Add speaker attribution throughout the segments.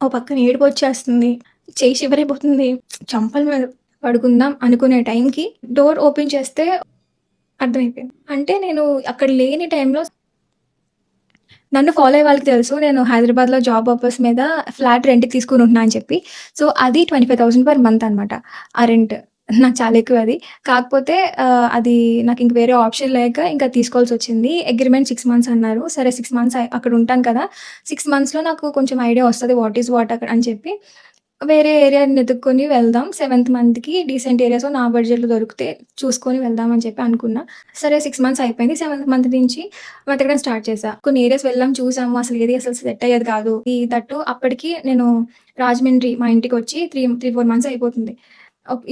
Speaker 1: ఓ పక్కన ఏడుపొచ్చేస్తుంది. చెయ్యి షివరైపోతుంది. చెంపల మీద పడుకుందాం అనుకునే టైంకి డోర్ ఓపెన్ చేస్తే అర్థమైపోయింది. అంటే నేను అక్కడ లేని టైంలో నన్ను ఫాలో అయ్యే వాళ్ళకి తెలుసు. నేను హైదరాబాద్‌లో జాబ్ పర్పస్ మీద ఫ్లాట్ రెంట్‌కి తీసుకొని ఉంటున్నా అని చెప్పి. సో, అది 25,000 పర్ మంత్ అనమాట. ఆ రెంట్. నాకు చాలా ఎక్కువది. కాకపోతే అది నాకింక వేరే ఆప్షన్ లేక ఇంకా తీసుకోవాల్సొచ్చింది. అగ్రీమెంట్ 6 మంత్స్ అన్నారు. సరే 6 మంత్స్ అక్కడ ఉంటాను కదా! 6 మంత్స్‌లో నాకు కొంచెం ఐడియా వస్తది. వాట్ ఈస్ వాట్ అక్కడ అని చెప్పి వేరే ఏరియాని వెతుక్కొని వెళ్దాం. సెవెంత్ మంత్‌కి డీసెంట్ ఏరియాస్‌లో నా బడ్జెట్‌లో దొరికితే చూసుకొని వెళ్దాం అని చెప్పి అనుకున్నా. సరే 6 మంత్స్ అయిపోయింది. సెవెంత్ మంత్ నుంచి వెతకడం స్టార్ట్ చేశా. కొన్ని ఏరియాస్ వెళ్ళాం, చూసాము. అసలు సెట్ అయ్యేది కాదు. ఈ దట్టు అప్పటికి నేను రాజమండ్రి మా ఇంటికొచ్చి 4 మంత్స్ అయిపోతుంది.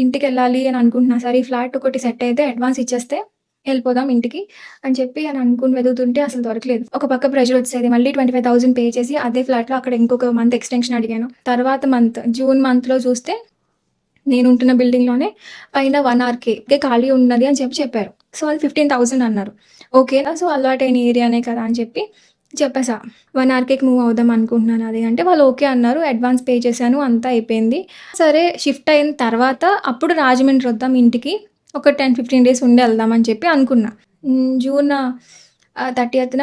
Speaker 1: ఇంటికెళ్ళాలి అని అనుకుంటున్నా. సరే ఈ ఫ్లాట్ ఒకటి సెట్ అయితే అడ్వాన్స్ ఇచ్చేస్తే ఎళ్ళిపోదాం ఇంటికి అని చెప్పి అనుకుని వెతుకుతుంటే అసలు దొరకలేదు. ఒక పక్క ప్రెషరొచ్చేసేది. మళ్ళీ 25,000 పే చేసి అదే ఫ్లాట్‌లో అక్కడ ఇంకొక మంత్ ఎక్స్‌టెన్షన్ అడిగాను. తర్వాత మంత్ జూన్ మంత్‌లో చూస్తే నేనుంటున్న బిల్డింగ్‌లోనే పైన 1 ఆర్‌కే ఖాళీ ఉన్నది అని చెప్పారు. సో, అది 15,000 అన్నారు. ఓకే. సో, అలవాటైన ఏరియానే కదా అని చెప్పి చెప్పేసా. 1 ఆర్‌కేకి మూవ్ అవుదాం అనుకుంటున్నాను అది అంటే వాళ్ళు ఓకే అన్నారు. అడ్వాన్స్ పే చేశాను. అంతా అయిపోయింది. సరే షిఫ్ట్ అయిన తర్వాత అప్పుడు రాజమండ్రి వద్దాం ఇంటికి. ఒక 10, 15 డేస్ ఉండి ఎళ్దాం అని చెప్పి అనుకున్నా. జూన్ 30న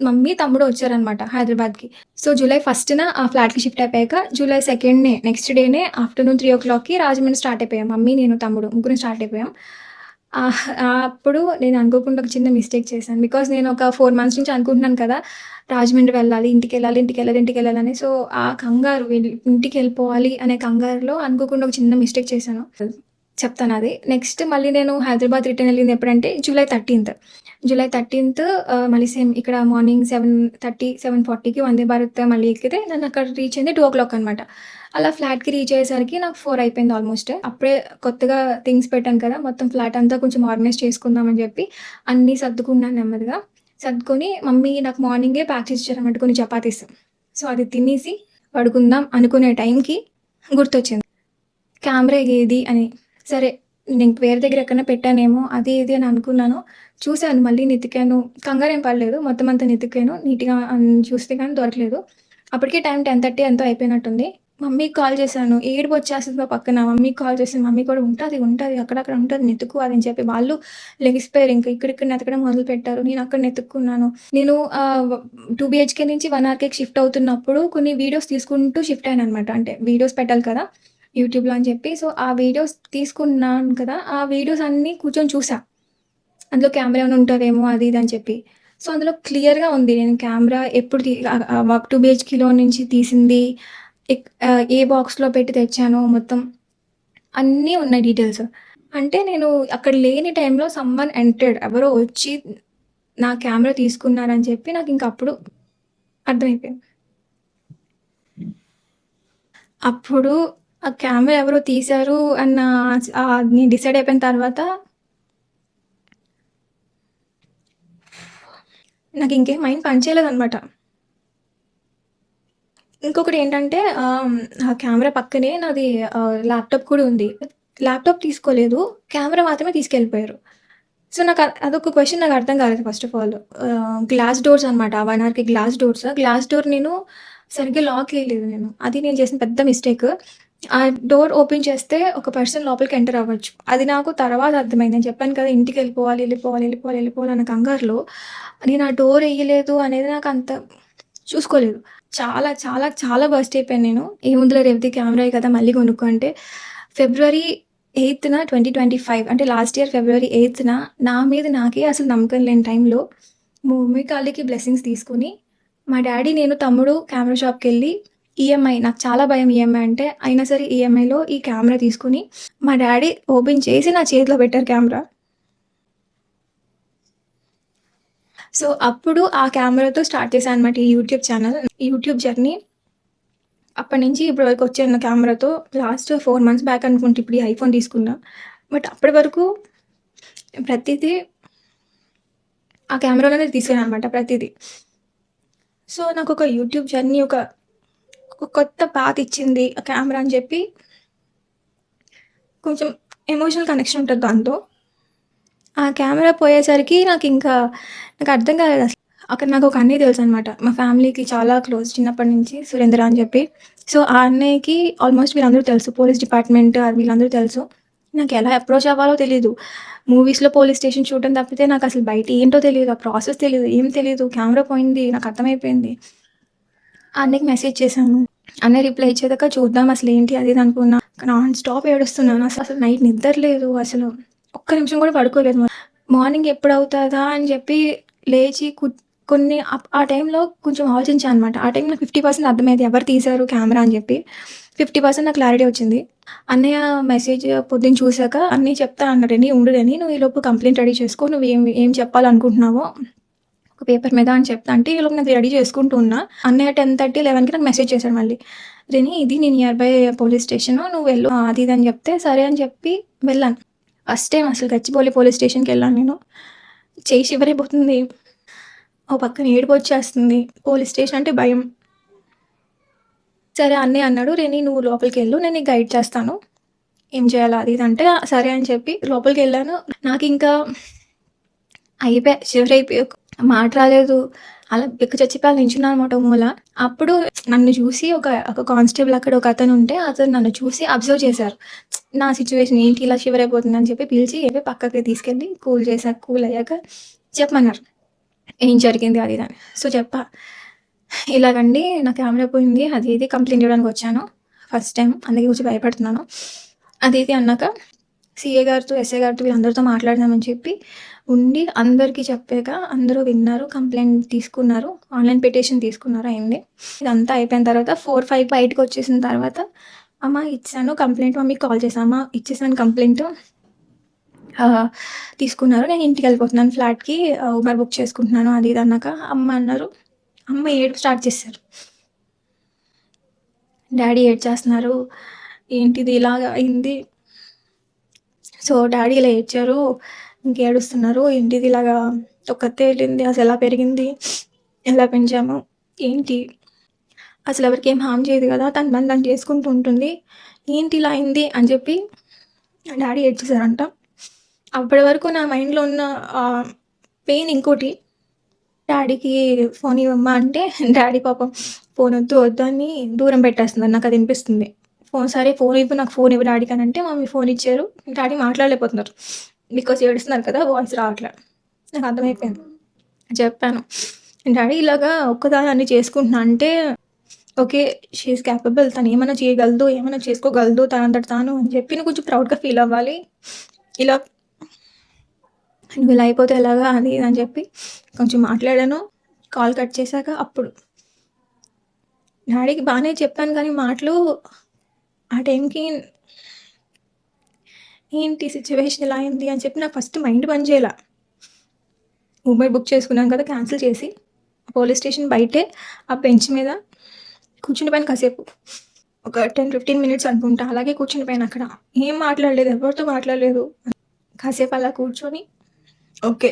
Speaker 1: మమ్మీ, తమ్ముడు వచ్చారనమాట హైదరాబాద్‌కి. సో, జూలై 1న ఆ ఫ్లాట్‌కి షిఫ్ట్ అయిపోయాక జూలై 2నే నెక్స్ట్ డేనే ఆఫ్టర్‌నూన్ 3:00కి రాజమండ్రి స్టార్ట్ అయిపోయాం. మమ్మీ, నేను, తమ్ముడు ముగ్గురం స్టార్ట్ అయిపోయాం. అప్పుడు నేను అనుకోకుండా ఒక చిన్న మిస్టేక్ చేశాను. బికాజ్ నేను ఒక 4 మంత్స్ నుంచి అనుకుంటున్నాను కదా! రాజమండ్రి వెళ్ళాలి, ఇంటికెళ్ళాలని. సో, ఆ కంగారు ఇంటికెళ్ళిపోవాలి అనే కంగారులో అనుకోకుండా ఒక చిన్న మిస్టేక్ చేశాను. చెప్తానది. నెక్స్ట్ మళ్ళీ నేను హైదరాబాద్ రిటర్న్ ఎళ్ళింది ఎప్పుడంటే జూలై 13థ్. జూలై 13థ్ మళ్ళీ సేమ్ ఇక్కడ మార్నింగ్ 7:30, 7:40కి వందే భారత్ మళ్ళీ ఎక్కితే నన్నక్కడ రీచ్ అయింది 2:00 అనమాట. అలా ఫ్లాట్‌కి రీచ్ అయ్యేసరికి నాకు 4 అయిపోయింది ఆల్మోస్ట్. అప్పుడే కొత్తగా థింగ్స్ పెట్టాను కదా! మొత్తం ఫ్లాట్ అంతా కొంచెం ఆర్గనైజ్ చేసుకుందాం అని చెప్పి అన్నీ సర్దుకున్నాను నెమ్మదిగా. సర్దుకొని మమ్మీ నాకు మార్నింగే ప్యాక్ చేసి ఇచ్చారన్నమాట కొన్ని చపాతీస్. సో, అది తినేసి పడుకుందాం అనుకునే టైంకి గుర్తొచ్చింది. కెమెరా ఏది అని. సరే నేను వేరే దగ్గర ఎక్కడైనా పెట్టానేమో అది ఇది అని అనుకున్నాను. చూసాను మళ్ళీ వెతికాను. కంగారేం పడలేదు. మొత్తం అంతా వెతికాను. నీట్‌గా చూస్తే గాని దొరకలేదు. అప్పటికే టైం 10:30 ఎంతో అయిపోయినట్టుంది. మమ్మీకి కాల్ చేశాను. ఏడుపొచ్చేస్తుంది ఓ పక్కన. మమ్మీకి కాల్ చేస్తే మమ్మీ కూడా ఉంటది. అక్కడక్కడ ఉంటది వెతుకు అది అని చెప్పి వాళ్ళు లెగిసిపోయారు. ఇంకా ఇక్కడిక్కడ వెతకడం మొదలుపెట్టారు. నేను అక్కడ వెతుక్కున్నాను. నేను 2 బీహెచ్‌కే నుంచి 1 ఆర్‌కేకి షిఫ్ట్ అవుతున్నప్పుడు కొన్ని వీడియోస్ తీసుకుంటూ షిఫ్ట్ అయ్యాననమాట. అంటే వీడియోస్ పెట్టాలి కదా! యూట్యూబ్‌లో అని చెప్పి. సో, ఆ వీడియోస్ తీసుకున్నాను కదా! ఆ వీడియోస్ అన్నీ కూర్చొని చూసా. అందులో కెమెరా ఏమైనా ఉంటదేమో అది ఇది అని చెప్పి. సో, అందులో క్లియర్‌గా ఉంది. నేను కెమెరా ఎప్పుడు 2 బీహెచ్‌కేలో నుంచి తీసింది, ఏ బాక్స్‌లో పెట్టి తెచ్చానో మొత్తం అన్నీ ఉన్నాయి డీటెయిల్స్. అంటే నేను అక్కడ లేని టైంలో సమ్‌వన్ ఎంటర్డ్ ఎవరో వచ్చి నా కెమెరా తీసుకున్నారని చెప్పి నాకింక అప్పుడు అర్థమైపోయింది. అప్పుడు ఆ కెమెరా ఎవరో తీశారు అన్న నేను డిసైడ్ అయిపోయిన తర్వాత నాకింకేం మైండ్ పని చేయలేదనమాట. ఇంకొకటేంటంటే ఆ కెమెరా పక్కనే నాది ల్యాప్‌టాప్ కూడా ఉంది. ల్యాప్‌టాప్ తీసుకోలేదు. కెమెరా మాత్రమే తీసుకెళ్ళిపోయారు. సో, అదొక క్వెషన్ నాకర్థం కాలేదు first of all. Glass doors అనమాట. ఆ 1 అవర్‌కి గ్లాస్ డోర్స్. గ్లాస్ డోర్ నేను సరిగ్గా లాక్ ఎయలేదు నేను. అది నేను చేసిన పెద్ద మిస్టేక్. ఆ డోర్ ఓపెన్ చేస్తే ఒక పర్సన్ లోపలికి ఎంటర్ అవ్వచ్చు. అది నాకు తర్వాత అర్థమైంది. నేను చెప్పాను కదా! ఎళ్ళిపోవాలి అన్న కంగారులో నేను ఆ డోర్ ఎయలేదు అనేది నాకంత చూసుకోలేదు. చాలా బర్స్ట్ అయిపోయాను నేను. ఏముందిలే రేవతి కెమెరాయే కదా! మళ్ళీ కొనుక్కో అంటే ఫిబ్రవరి 8న 2025 అంటే లాస్ట్ ఇయర్ ఫిబ్రవరి 8న నా మీద నాకే అసలు నమ్మకం లేని టైంలో మా మమ్మీ కాళ్ళకి బ్లెస్సింగ్స్ తీసుకొని, మా డ్యాడీ, నేను, తమ్ముడు కెమెరా షాప్‌కెళ్ళి ఈఎంఐ నాకు చాలా భయం ఈఎంఐ అంటే. అయినా సరే ఈఎంఐలో ఈ కెమెరా తీసుకొని మా డ్యాడీ ఓపెన్ చేసి నా చేతిలో పెట్టారు కెమెరా. సో, అప్పుడు ఆ కెమెరాతో స్టార్ట్ చేశా అనమాట ఈ యూట్యూబ్ ఛానల్. యూట్యూబ్ జర్నీ అప్పటినుంచి ఇప్పటి వరకు వచ్చాను కెమెరాతో. లాస్ట్ 4 మంత్స్ బ్యాక్ అనుకుంట ఇప్పుడు ఈ ఐఫోన్ తీసుకున్నా. బట్ అప్పటి వరకు ప్రతీదీ ఆ కెమెరాలోనే తీసాననమాట ప్రతీదీ. సో, నాకొక యూట్యూబ్ జర్నీ ఒక కొత్త పాత్ ఇచ్చింది ఆ కెమెరా అని చెప్పి కొంచెం ఎమోషనల్ కనెక్షన్ ఉంటది దాంతో. ఆ కెమెరా పోయేసరికి నాకర్థం కాలేదసలు. అక్కడ నాకొక అన్నయ్య తెలుసనమాట. మా ఫ్యామిలీకి చాలా క్లోజ్ చిన్నప్పటి నుంచి సురేంద్ర అని చెప్పి. సో, ఆ అన్నయ్యకి ఆల్మోస్ట్ వీళ్ళందరూ తెలుసు. పోలీస్ డిపార్ట్‌మెంట్ వీళ్ళందరూ తెలుసు. నాకెలా అప్రోచ్ అవ్వాలో తెలీదు. మూవీస్‌లో పోలీస్ స్టేషన్ చూడడం తప్పితే నాకసలు బయట ఏంటో తెలీదు. ఆ ప్రాసెస్ తెలీదు. ఏం తెలీదు. కెమెరా పోయింది. నాకర్థమైపోయింది. ఆ అన్నయ్యకి మెసేజ్ చేశాను. అన్నయ్య రిప్లై ఇచ్చేదాకా చూద్దాం అసలేంటి అది ఇది అనుకున్నా. నాన్ స్టాప్ ఏడుస్తున్నాను. అసలు నైట్ నిద్ర లేదు అసలు. ఒక్క నిమిషం కూడా పడుకోలేదు. మార్నింగ్ ఎప్పుడవుతదా అని చెప్పి లేచి కొన్ని ఆ టైంలో కొంచెం ఆలోచించా అనమాట. ఆ టైంలో 50% అర్థమైంది ఎవరు తీశారు కెమెరా అని చెప్పి. 50% నాకు క్లారిటీ వచ్చింది. అన్నయ్య మెసేజ్ పొద్దున్న చూసాక అన్నయ్య చెప్తా అన్నాడు. "రెనీ ఉండు రెనీ నువ్వు ఈలోపు కంప్లెయింట్ రెడీ చేసుకో. నువ్వు ఏం చెప్పాలనుకుంటున్నావో ఒక పేపర్ మీద" అని చెప్తా అంటే ఈలోపు నేను రెడీ చేసుకుంటూ ఉన్నా. అన్నయ్య 10:30, 11కి నాకు మెసేజ్ చేశాడు మళ్ళీ. "రెనీ ఇది నీ నియర్ బై పోలీస్ స్టేషను. నువ్వు వెళ్ళు అది ఇది" అని చెప్తే సరే అని చెప్పి వెళ్ళాను. ఫస్ట్ టైం అసలు గచ్చిబౌలి పోలీస్ స్టేషన్‌కెళ్ళాను నేను. చెయ్యి షివరైపోతుంది. ఓ పక్కన ఏడుపొచ్చేస్తుంది. పోలీస్ స్టేషన్ అంటే భయం. సరే అన్నయ్య అన్నాడు, "రెనీ నువ్వు లోపలికెళ్ళు. నేను నీకు గైడ్ చేస్తాను. ఏం చేయాలో అది ఇది" అంటే సరే అని చెప్పి లోపలికెళ్ళాను. నాకింకా అయిపోయా. షివరైపోయి మాట రాలేదు. అలా బిక్క చచ్చిపోయి అలా నించున్నాననమాట ఓ మూల. అప్పుడు నన్ను చూసి ఒక కానిస్టేబుల్ అక్కడ ఒకతనుంటే అతను నన్ను చూసి అబ్జర్వ్ చేశారు. నా సిట్యుయేషన్ ఏంటి ఇలా షివరైపోతుందని చెప్పి పిలిచి పక్కకి తీసుకెళ్ళి కూల్ అయ్యాక చెప్పమన్నారు. ఏం జరిగింది అది ఇది అని. సో చెప్పా. ఇలాగండి నా కెమెరా పోయింది. అది ఇది కంప్లెయింట్ ఇవ్వడానికొచ్చాను. ఫస్ట్ టైమ్ అందుకే కొంచెం భయపడుతున్నాను. అది ఇది అన్నాక సీఏ గారితో, ఎస్ఐ గారితో వీళ్ళందరితో మాట్లాడదామని చెప్పి ఉండి అందరికీ చెప్పాక అందరూ విన్నారు. కంప్లెయింట్ తీసుకున్నారు. ఆన్‌లైన్ పిటిషన్ తీసుకున్నారు అయింది. ఇదంతా అయిపోయిన తర్వాత 4, 5 బయటకొచ్చేసిన తర్వాత అమ్మ ఇచ్చాను కంప్లెయింట్ మమ్మీకి కాల్ చేశా. అమ్మ ఇచ్చేసాను కంప్లెయింట్ తీసుకున్నారు. నేను ఇంటికెళ్ళిపోతున్నాను ఫ్లాట్‌కి ఊబర్ బుక్ చేసుకుంటున్నాను అది ఇది అన్నాక అమ్మ అన్నారు. అమ్మ ఏడుపు స్టార్ట్ చేశారు. డ్యాడీ ఏడ్చేస్తున్నారు. ఏంటిది ఇలాగ అయింది. సో డ్యాడీ ఇలా ఏడ్చారు. ఇంకేడుస్తున్నారు. ఏంటిది ఇలాగా ఒక్కతే వెళ్ళింది. అసలెలా పెరిగింది? ఎలా పెంచాము? ఏంటి? అసలెవరికేం హార్మ్ చేయదు కదా! తన పని తను చేసుకుంటూ ఉంటుంది. ఏంటి ఇలా అయింది? అని చెప్పి డ్యాడీ ఏడ్చేసారంట. అప్పటి వరకు నా మైండ్‌లో ఉన్న పెయిన్ ఇంకోటి. డ్యాడీకి ఫోన్ ఇవ్వమ్మా అంటే డ్యాడీ పాపం ఫోన్ వద్దు వద్దు అని దూరం పెట్టేస్తున్నారు. నాకది వినిపిస్తుంది. సరే ఫోన్ ఇవ్వు నాకు ఫోన్ ఇవ్వు డ్యాడీకి అని అంటే మమ్మీ ఫోన్ ఇచ్చారు. డ్యాడీ మాట్లాడలేకపోతున్నారు. బికాజ్ ఏడుస్తున్నారు కదా! వాయిస్ రావట్లే. నాకు అర్థమైపోయింది. చెప్పాను. డ్యాడీ ఇలాగా ఒక్కదాన్ని అన్నీ చేసుకుంటున్నా అంటే ఓకే. She is capable. తను ఏమైనా చేయగలదు, ఏమైనా చేసుకోగలదు తనంతట తాను అని చెప్పి నువ్వు కొంచెం ప్రౌడ్‌గా ఫీల్ అవ్వాలి. ఇలా నువ్వు ఇలా అయిపోతే ఎలాగా అది ఇది అని చెప్పి కొంచెం మాట్లాడాను. కాల్ కట్ చేశాక అప్పుడు డ్యాడీకి బానే చెప్పాను కానీ మాటలు ఆ టైంకి ఏంటి సిట్యుయేషన్ ఇలా అయింది అని చెప్పి నాకు ఫస్ట్ మైండ్ పని చేయల. ఊబర్ బుక్ చేసుకున్నాను కదా! క్యాన్సిల్ చేసి పోలీస్ స్టేషన్ బయటే ఆ బెంచ్ మీద కూర్చుండిపోయాను కాసేపు. ఒక 10, 15 మినిట్స్ అనుకుంటా. అలాగే కూర్చుండిపోయాను అక్కడ. ఏం మాట్లాడలేదు. ఎవరితో మాట్లాడలేదు. కాసేపు అలా కూర్చొని ఓకే.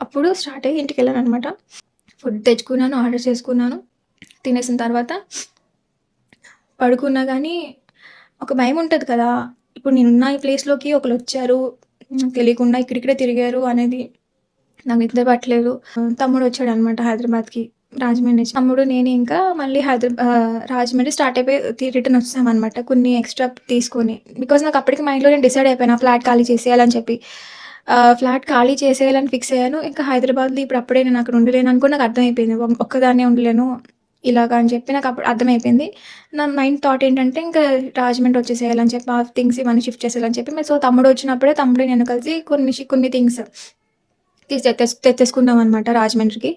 Speaker 1: అప్పుడు స్టార్ట్ అయ్యి ఇంటికెళ్ళాననమాట. ఫుడ్ తెచ్చుకున్నాను. ఆర్డర్ చేసుకున్నాను. తినేసిన తర్వాత పడుకున్నా గానీ ఒక భయముంటది కదా! ఇప్పుడు నేనున్న ఈ ప్లేస్‌లోకి ఒకళ్ళొచ్చారు. తెలియకుండా ఇక్కడిక్కడే తిరిగారు అనేది నాకు నిద్ర పట్టలేదు. తమ్ముడొచ్చాడనమాట హైదరాబాద్‌కి. రాజమండ్రి నుంచి. తమ్ముడు నేను ఇంకా మళ్ళీ రాజమండ్రి స్టార్ట్ అయిపోయి రిటర్న్ వచ్చేసామనమాట. కొన్ని ఎక్స్‌ట్రా తీసుకొని. బికాజ్ నాకు అప్పటికి మైండ్‌లో నేను డిసైడ్ అయిపోయాను. ఆ ఫ్లాట్ ఖాళీ చేసేయాలని చెప్పి. ఫ్లాట్ ఖాళీ చేసేయాలని ఫిక్స్ అయ్యాను. ఇంకా హైదరాబాద్‌లో ఇప్పుడు అప్పుడే నేను అక్కడ ఉండలేను అని కూడా నాకు అర్థమైపోయింది. ఒక్కదాన్నే ఉండలేను ఇలాగా అని చెప్పి నాకు అప్పుడు అర్థమైపోయింది. నా మైండ్ థాట్ ఏంటంటే ఇంకా రాజమండ్రి వచ్చేసేయాలని చెప్పి ఆ థింగ్స్ ఇవన్నీ షిఫ్ట్ చేసేయాలని చెప్పి సో తమ్ముడు వచ్చినప్పుడే తమ్ముడు నేను కలిసి కొన్ని థింగ్స్ తెచ్చేసుకున్నాం అనమాట రాజమండ్రికి.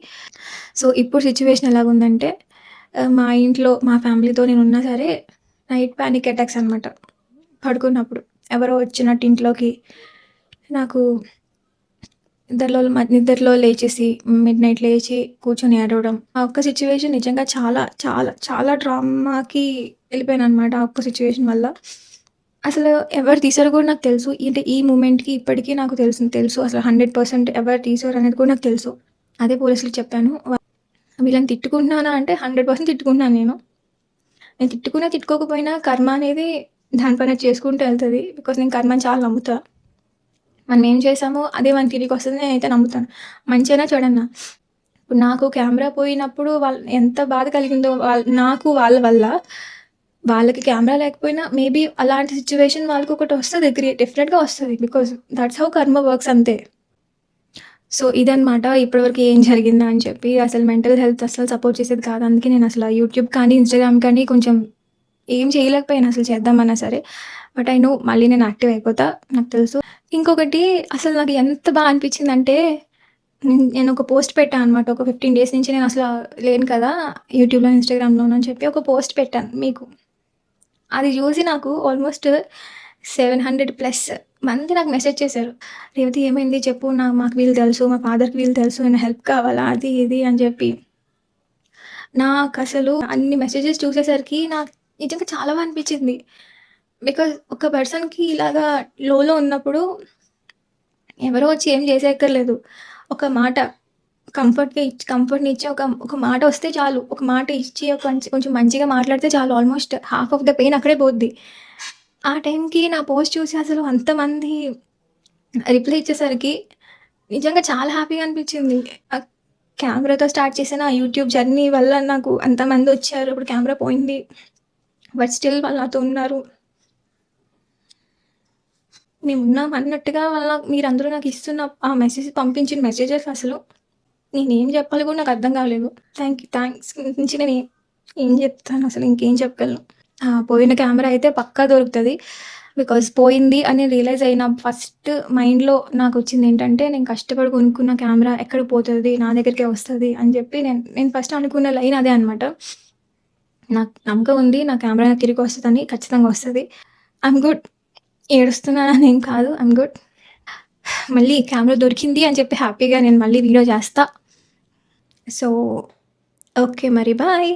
Speaker 1: సో ఇప్పుడు సిట్యుయేషన్ ఎలాగుందంటే మా ఇంట్లో మా ఫ్యామిలీతో నేనున్నా సరే నైట్ పానిక్ అటాక్స్ అనమాట. పడుకున్నప్పుడు ఎవరో వచ్చినట్టు ఇంట్లోకి నాకు నిద్రలో లేచేసి మిడ్‌నైట్ లేచి కూర్చొని ఏడవడం. ఆ ఒక్క సిట్యుయేషన్ నిజంగా చాలా చాలా చాలా డ్రామాకి వెళ్ళిపోయాననమాట ఆ ఒక్క సిట్యుయేషన్ వల్ల. అసలు ఎవరు తీశారో కూడా నాకు తెలుసు. అంటే ఈ మూమెంట్‌కి ఇప్పటికి నాకు తెలుసు. అసలు 100% ఎవరు తీశారు అనేది కూడా నాకు తెలుసు. అదే పోలీసులకి చెప్పాను. వీళ్ళని తిట్టుకుంటున్నానా అంటే 100% తిట్టుకుంటున్నాను నేను. నేను తిట్టుకున్నా, తిట్టుకోకపోయినా కర్మ అనేది దాని పని అది చేసుకుంటూ ఎళ్తది. బికాజ్ నేను కర్మని చాలా నమ్ముతా. మనం ఏం చేసామో అదే మనకి తిరిగొస్తదని నేనైతే నమ్ముతాను. మంచైనా చెడన్నా. ఇప్పుడు నాకు కెమెరా పోయినప్పుడు ఎంత బాధ కలిగిందో నాకు వాళ్ళ వల్ల. వాళ్ళకి కెమెరా లేకపోయినా మేబీ అలాంటి సిట్యుయేషన్ వాళ్ళకొకటొస్తది. డెఫినెట్‌గా వస్తది. బికాజ్ దట్స్ హౌ కర్మ వర్క్స్ అంతే. సో, ఇదనమాట ఇప్పటివరకు ఏం జరిగిందా అని చెప్పి. అసలు మెంటల్ హెల్త్ అస్సలు సపోర్ట్ చేసేది కాదు. అందుకే నేనసల యూట్యూబ్ కానీ, ఇన్‌స్టాగ్రామ్ కానీ కొంచెం ఏం చేయలేకపోయాను అసలు చేద్దామన్నా సరే. బట్ ఐ నో మళ్ళీ నేను యాక్టివ్ అయిపోతా. నాకు తెలుసు. ఇంకొకటి అసలు నాకు ఎంత అనిపించిందంటే నేనొక పోస్ట్ పెట్టా అనమాట. ఒక 15 డేస్ నుంచి నేనసల లేను కదా! యూట్యూబ్‌లో, ఇన్‌స్టాగ్రామ్‌లోను అని చెప్పి ఒక పోస్ట్ పెట్టాను మీకు. అది జూసి నాకు ఆల్‌మోస్ట్ 700 ప్లస్ మంది నాకు మెసేజ్ చేశారు. "రేవతి ఏమైంది చెప్పు మాకు వీళ్ళు తెలుసు. మా ఫాదర్‌కి వీళ్ళు తెలుసు. ఏమైనా హెల్ప్ కావాలా?" అది ఇది అని చెప్పి. నాకసలు అన్ని మెసేజెస్ చూసేసరికి నాకు నిజంగా చాలా అనిపించింది. బికాజ్ ఒక పర్సన్‌కి ఇలాగా లోలో ఉన్నప్పుడు ఎవరో వచ్చి ఏం చేసేయక్కర్లేదు. ఒక మాట కంఫర్ట్‌నిచ్చి ఒక ఒక మాట వస్తే చాలు. ఒక మాట ఇచ్చి కొంచెం మంచిగా మాట్లాడితే చాలు. Almost half of the pain అక్కడే పోద్ది. ఆ టైంకి నా పోస్ట్ చూసి అసలు అంతమంది రిప్లై ఇచ్చేసరికి నిజంగా చాలా హ్యాపీగా అనిపించింది. ఆహ్, కెమెరాతో స్టార్ట్ చేసిన ఆ యూట్యూబ్ జర్నీ వల్ల నాకు అంతమందొచ్చారు. ఇప్పుడు కెమెరా పోయింది. బట్ స్టిల్ వాళ్ళు నాతో ఉన్నారు. మేమున్నాం అన్నట్టుగా మీరందరూ నాకిస్తున్న ఆ మెసేజ్ పంపించిన మెసేజెస్ అసలు నేనేం జెప్పాలో గూడా నాకర్థం గాలేదు. థాంక్స్ నుంచి నేను ఏం జెప్తానసలు ఇంకేం చెప్పగలను. పోయిన కెమెరా అయితే పక్కా దొరుకుతది. బికాజ్ పోయింది అని రియలైజ్ అయిన ఫస్ట్ మైండ్‌లో నాకొచ్చిందేంటంటే, నేను కష్టపడి కొనుక్కున్న కెమెరా ఎక్కడికి పోతది? నా దగ్గరికే వస్తది అని జెప్పి నేను ఫస్ట్ అనుకున్న లైన్ అదే అనమాట. నాకు నమ్మకం ఉంది. నా కెమెరా నాకు తిరిగొస్తదని. ఖచ్చితంగా వస్తది. I'm good. ఏడుస్తున్నాననేం కాదు. I'm good. మళ్ళీ కెమెరా దొరికింది అని చెప్పి హ్యాపీగా నేను మళ్ళీ వీడియో చేస్తా. సో, ఓకే మరి బాయ్.